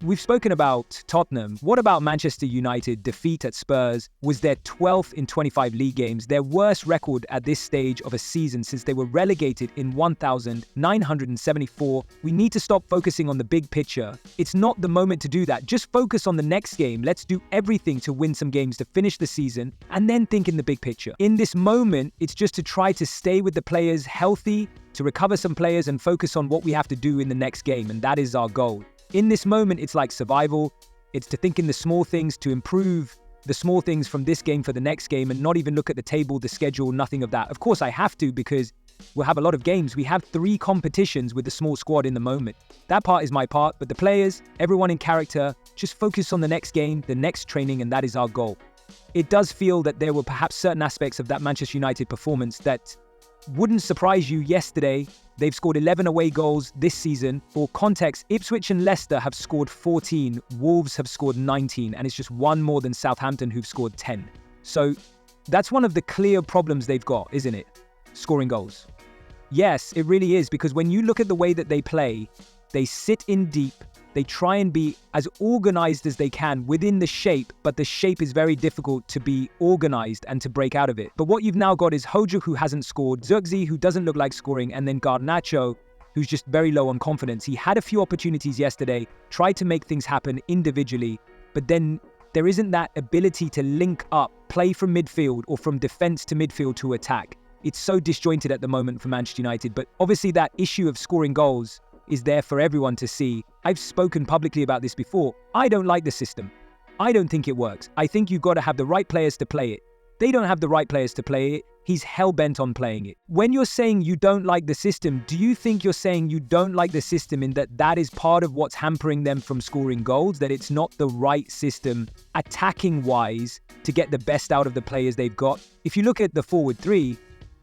We've spoken about Tottenham. What about Manchester United? Defeat at Spurs was their 12th in 25 league games, their worst record at this stage of a season since they were relegated in 1974. We need to stop focusing on the big picture. It's not the moment to do that. Just focus on the next game. Let's do everything to win some games to finish the season and then think in the big picture. In this moment, it's just to try to stay with the players healthy, to recover some players and focus on what we have to do in the next game, and that is our goal. In this moment, it's like survival. It's to think in the small things, to improve the small things from this game for the next game and not even look at the table, the schedule, nothing of that. Of course, I have to because we'll have a lot of games. We have 3 competitions with the small squad in the moment. That part is my part, but the players, everyone in character, just focus on the next game, the next training, and that is our goal. It does feel that there were perhaps certain aspects of that Manchester United performance that wouldn't surprise you. Yesterday, they've scored 11 away goals this season. For context, Ipswich and Leicester have scored 14, Wolves have scored 19, and it's just one more than Southampton who've scored 10. So that's one of the clear problems they've got, isn't it? Scoring goals. Yes, it really is, because when you look at the way that they play, they sit in deep, they try and be as organized as they can within the shape, but the shape is very difficult to be organized and to break out of it. But what you've now got is Hojo, who hasn't scored, Zirkzee, who doesn't look like scoring, and then Garnacho, who's just very low on confidence. He had a few opportunities yesterday, tried to make things happen individually, but then there isn't that ability to link up, play from midfield or from defense to midfield to attack. It's so disjointed at the moment for Manchester United, but obviously that issue of scoring goals is there for everyone to see. I've spoken publicly about this before. I don't like the system. I don't think it works. I think you've got to have the right players to play it. They don't have the right players to play it. He's hell-bent on playing it. When you're saying you don't like the system, do you think you're saying you don't like the system in that that is part of what's hampering them from scoring goals, that it's not the right system attacking-wise to get the best out of the players they've got? If you look at the forward 3,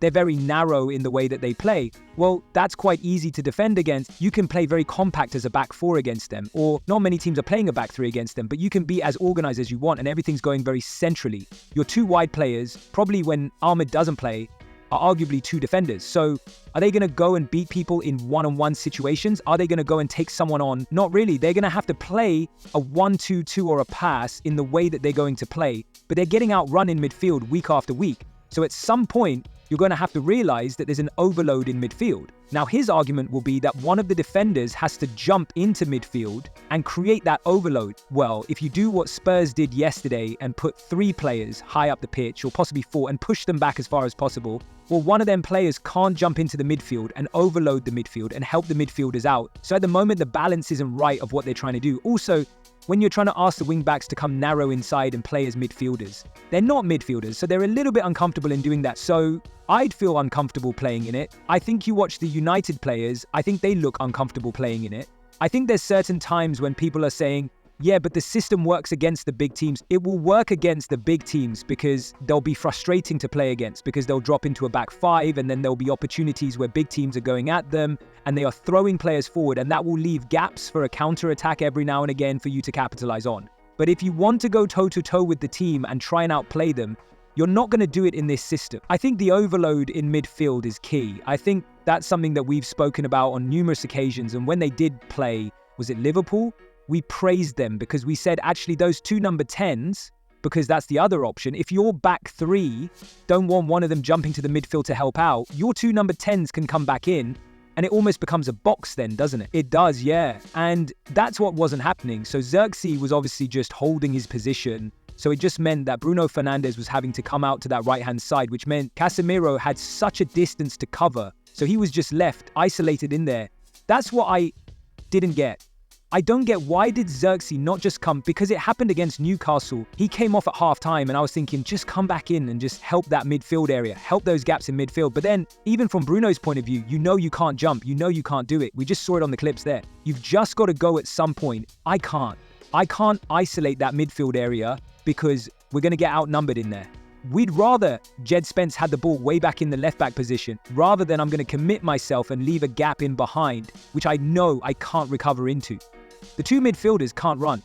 they're very narrow in the way that they play. Well, that's quite easy to defend against. You can play very compact as a back 4 against them, or not many teams are playing a back 3 against them, but you can be as organized as you want and everything's going very centrally. Your 2 wide players, probably when Ahmed doesn't play, are arguably 2 defenders. So are they going to go and beat people in one-on-one situations? Are they going to go and take someone on? Not really. They're going to have to play a 1-2-2 or a pass in the way that they're going to play, but they're getting outrun in midfield week after week. So at some point, you're going to have to realize that there's an overload in midfield. Now, his argument will be that one of the defenders has to jump into midfield and create that overload. Well, if you do what Spurs did yesterday and put 3 players high up the pitch, or possibly 4, and push them back as far as possible, well, one of them players can't jump into the midfield and overload the midfield and help the midfielders out. So at the moment, the balance isn't right of what they're trying to do. Also, when you're trying to ask the wing-backs to come narrow inside and play as midfielders, they're not midfielders, so they're a little bit uncomfortable in doing that. So I'd feel uncomfortable playing in it. I think you watch the United players, I think they look uncomfortable playing in it. I think there's certain times when people are saying, yeah, but the system works against the big teams. It will work against the big teams because they'll be frustrating to play against, because they'll drop into a back 5 and then there'll be opportunities where big teams are going at them and they are throwing players forward, and that will leave gaps for a counter-attack every now and again for you to capitalize on. But if you want to go toe-to-toe with the team and try and outplay them, you're not going to do it in this system. I think the overload in midfield is key. I think that's something that we've spoken about on numerous occasions, and when they did play, was it Liverpool? We praised them because we said, actually, those 2 number 10s, because that's the other option. If your back 3 don't want one of them jumping to the midfield to help out, your 2 number 10s can come back in, and it almost becomes a box then, doesn't it? It does, yeah. And that's what wasn't happening. So Zirkzee was obviously just holding his position. So it just meant that Bruno Fernandes was having to come out to that right-hand side, which meant Casemiro had such a distance to cover. So he was just left isolated in there. That's what I didn't get. I don't get, why did Zirkzee not just come? Because it happened against Newcastle. He came off at half-time and I was thinking, just come back in and just help that midfield area, help those gaps in midfield. But then, even from Bruno's point of view, you know you can't jump, you know you can't do it. We just saw it on the clips there. You've just got to go at some point. I can't isolate that midfield area because we're going to get outnumbered in there. We'd rather Jed Spence had the ball way back in the left-back position, rather than I'm going to commit myself and leave a gap in behind, which I know I can't recover into. The 2 midfielders can't run.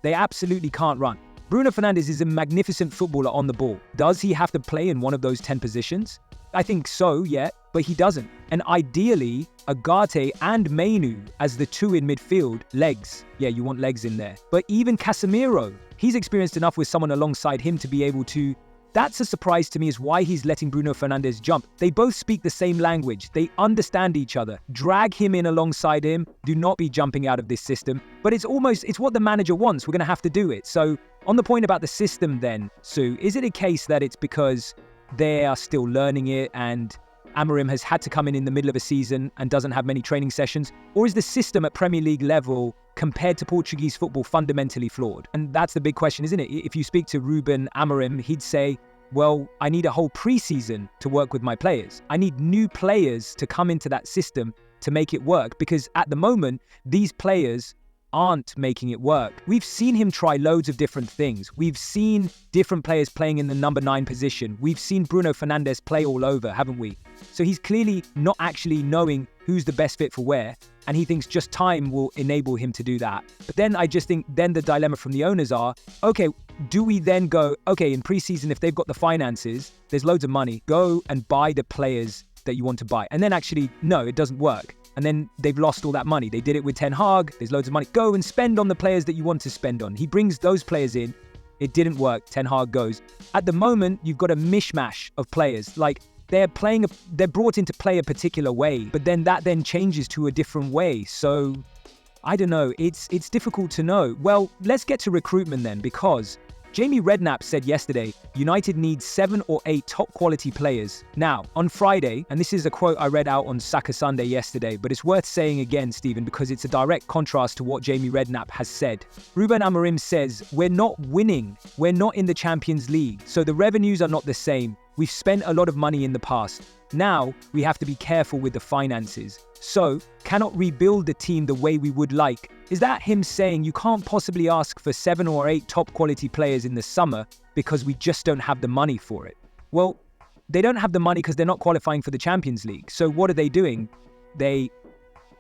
They absolutely can't run. Bruno Fernandes is a magnificent footballer on the ball. Does he have to play in one of those 10 positions? I think so, yeah. but he doesn't. And ideally, Agate and Mainu as the two in midfield, legs. Yeah, you want legs in there. But even Casemiro, he's experienced enough with someone alongside him to be able to. That's a surprise to me, is why he's letting Bruno Fernandes jump. They both speak the same language. They understand each other. Drag him in alongside him. Do not be jumping out of this system. But it's what the manager wants. We're going to have to do it. So on the point about the system then, Sue, is it a case that it's because they are still learning it and Amorim has had to come in the middle of a season and doesn't have many training sessions? Or is the system at Premier League level compared to Portuguese football fundamentally flawed? And that's the big question, isn't it? If you speak to Ruben Amorim, he'd say, well, I need a whole preseason to work with my players. I need new players to come into that system to make it work, because at the moment, these players aren't making it work. We've seen him try loads of different things. We've seen different players playing in the number 9 position. We've seen Bruno Fernandes play all over, haven't we? So he's clearly not actually knowing who's the best fit for where, and he thinks just time will enable him to do that. But then I just think then the dilemma from the owners are, okay, do we then go, okay, in preseason, if they've got the finances, there's loads of money, go and buy the players that you want to buy. And then actually, no, it doesn't work. And then they've lost all that money. They did it with Ten Hag. There's loads of money. Go and spend on the players that you want to spend on. He brings those players in. It didn't work. Ten Hag goes. At the moment, you've got a mishmash of players. Like, they're brought in to play a particular way, but then that then changes to a different way. So I don't know. It's difficult to know. Well, let's get to recruitment then, because Jamie Redknapp said yesterday, United needs 7 or 8 top quality players. Now, on Friday, and this is a quote I read out on Saka Sunday yesterday, but it's worth saying again, Stephen, because it's a direct contrast to what Jamie Redknapp has said. Ruben Amorim says, we're not winning. We're not in the Champions League, so the revenues are not the same. We've spent a lot of money in the past. Now, we have to be careful with the finances. So, cannot rebuild the team the way we would like. Is that him saying you can't possibly ask for 7 or 8 top quality players in the summer because we just don't have the money for it? Well, they don't have the money because they're not qualifying for the Champions League. So what are they doing? They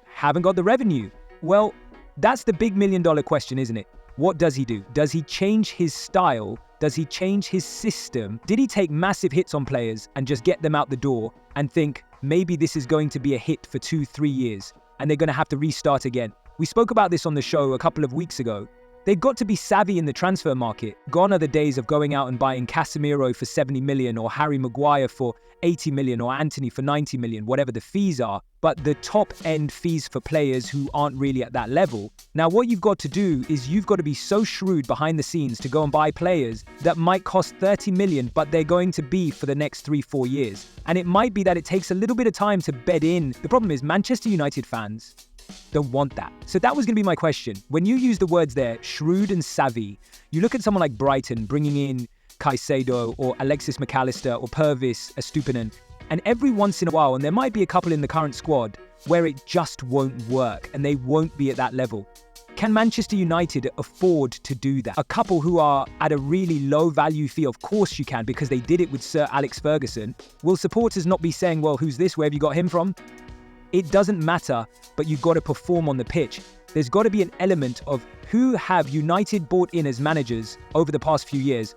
haven't got the revenue. Well, that's the big $1 million question, isn't it? What does he do? Does he change his style? Does he change his system? Did he take massive hits on players and just get them out the door and think maybe this is going to be a hit for 2-3 years and they're going to have to restart again? We spoke about this on the show a couple of weeks ago. They've got to be savvy in the transfer market. Gone are the days of going out and buying Casemiro for 70 million or Harry Maguire for 80 million or Anthony for 90 million, whatever the fees are, but the top end fees for players who aren't really at that level. Now, what you've got to do is you've got to be so shrewd behind the scenes to go and buy players that might cost 30 million, but they're going to be for the next 3-4 years. And it might be that it takes a little bit of time to bed in. The problem is Manchester United fans don't want that. So that was going to be my question. When you use the words there, shrewd and savvy, you look at someone like Brighton bringing in Caicedo or Alexis McAllister or Purvis Estupinan, and every once in a while, and there might be a couple in the current squad, where it just won't work and they won't be at that level. Can Manchester United afford to do that? A couple who are at a really low value fee, of course you can, because they did it with Sir Alex Ferguson. Will supporters not be saying, well, who's this? Where have you got him from? It doesn't matter, but you've got to perform on the pitch. There's got to be an element of who have United bought in as managers over the past few years.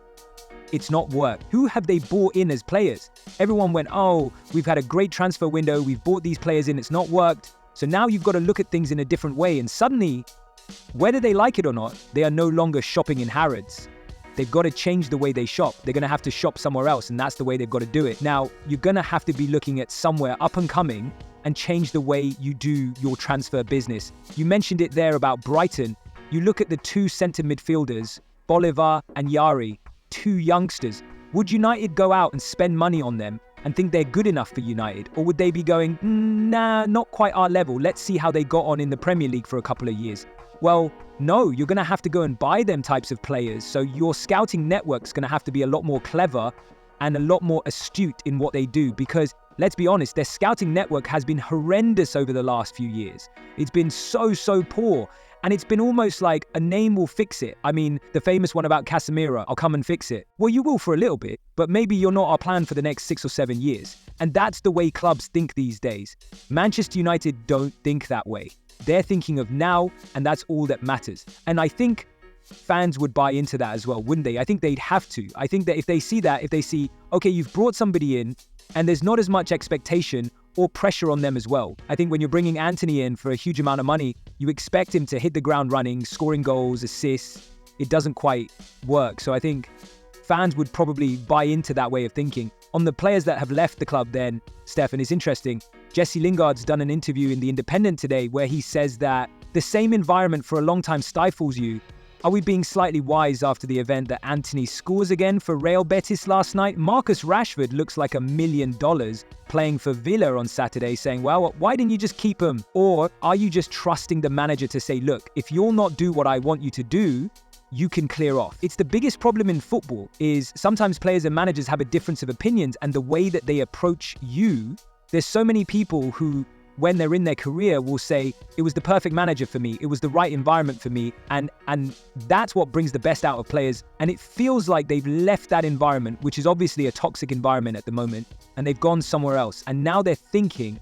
It's not worked. Who have they bought in as players? Everyone went, oh, we've had a great transfer window. We've bought these players in. It's not worked. So now you've got to look at things in a different way. And suddenly, whether they like it or not, they are no longer shopping in Harrods. They've got to change the way they shop. They're going to have to shop somewhere else, and that's the way they've got to do it. Now, you're going to have to be looking at somewhere up and coming and change the way you do your transfer business. You mentioned it there about Brighton. You look at the 2 centre midfielders, Bolivar and Yari, 2 youngsters. Would United go out and spend money on them and think they're good enough for United? Or would they be going, nah, not quite our level. Let's see how they got on in the Premier League for a couple of years. Well, no, you're going to have to go and buy them types of players. So your scouting network's going to have to be a lot more clever and a lot more astute in what they do, because let's be honest, their scouting network has been horrendous over the last few years. It's been so poor. And it's been almost like a name will fix it. I mean, the famous one about Casemiro, I'll come and fix it. Well, you will for a little bit, but maybe you're not our plan for the next 6 or 7 years. And that's the way clubs think these days. Manchester United don't think that way. They're thinking of now, and that's all that matters. And I think fans would buy into that as well, wouldn't they? I think they'd have to. I think that if they see, okay, you've brought somebody in, and there's not as much expectation or pressure on them as well. I think when you're bringing Antony in for a huge amount of money, you expect him to hit the ground running, scoring goals, assists. It doesn't quite work. So I think fans would probably buy into that way of thinking. On the players that have left the club then, Stefan, it's interesting. Jesse Lingard's done an interview in The Independent today where he says that the same environment for a long time stifles you. Are we being slightly wise after the event that Antony scores again for Real Betis last night? Marcus Rashford looks like $1 million playing for Villa on Saturday, saying, well, why didn't you just keep him? Or are you just trusting the manager to say, look, if you'll not do what I want you to do, you can clear off? It's the biggest problem in football is sometimes players and managers have a difference of opinions and the way that they approach you. There's so many people who, when they're in their career, will say, it was the perfect manager for me, it was the right environment for me, and that's what brings the best out of players. And it feels like they've left that environment, which is obviously a toxic environment at the moment, and they've gone somewhere else. And now they're thinking,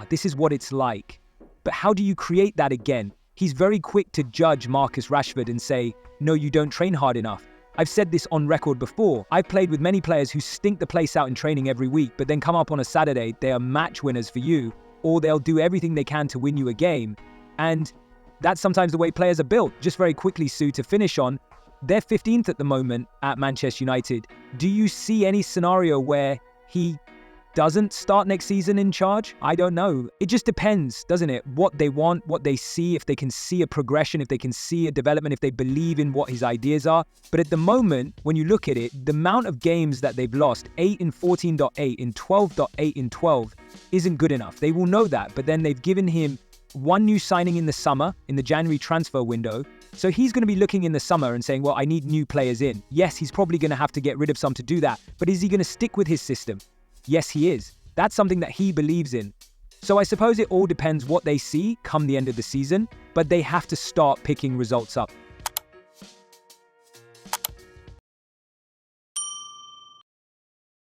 this is what it's like. But how do you create that again? He's very quick to judge Marcus Rashford and say, no, you don't train hard enough. I've said this on record before. I've played with many players who stink the place out in training every week, but then come up on a Saturday, they are match winners for you, or they'll do everything they can to win you a game. And that's sometimes the way players are built. Just very quickly, Sue, to finish on, they're 15th at the moment at Manchester United. Do you see any scenario where he doesn't start next season in charge? I don't know. It just depends, doesn't it? What they want, what they see, if they can see a progression, if they can see a development, if they believe in what his ideas are. But at the moment, when you look at it, the amount of games that they've lost, 8 in 14.8, in 12.8 in 12, isn't good enough. They will know that, but then they've given him one new signing in the summer, in the January transfer window. So he's going to be looking in the summer and saying, well, I need new players in. Yes, he's probably going to have to get rid of some to do that, but is he going to stick with his system? Yes, he is. That's something that he believes in. So I suppose it all depends what they see come the end of the season, but they have to start picking results up.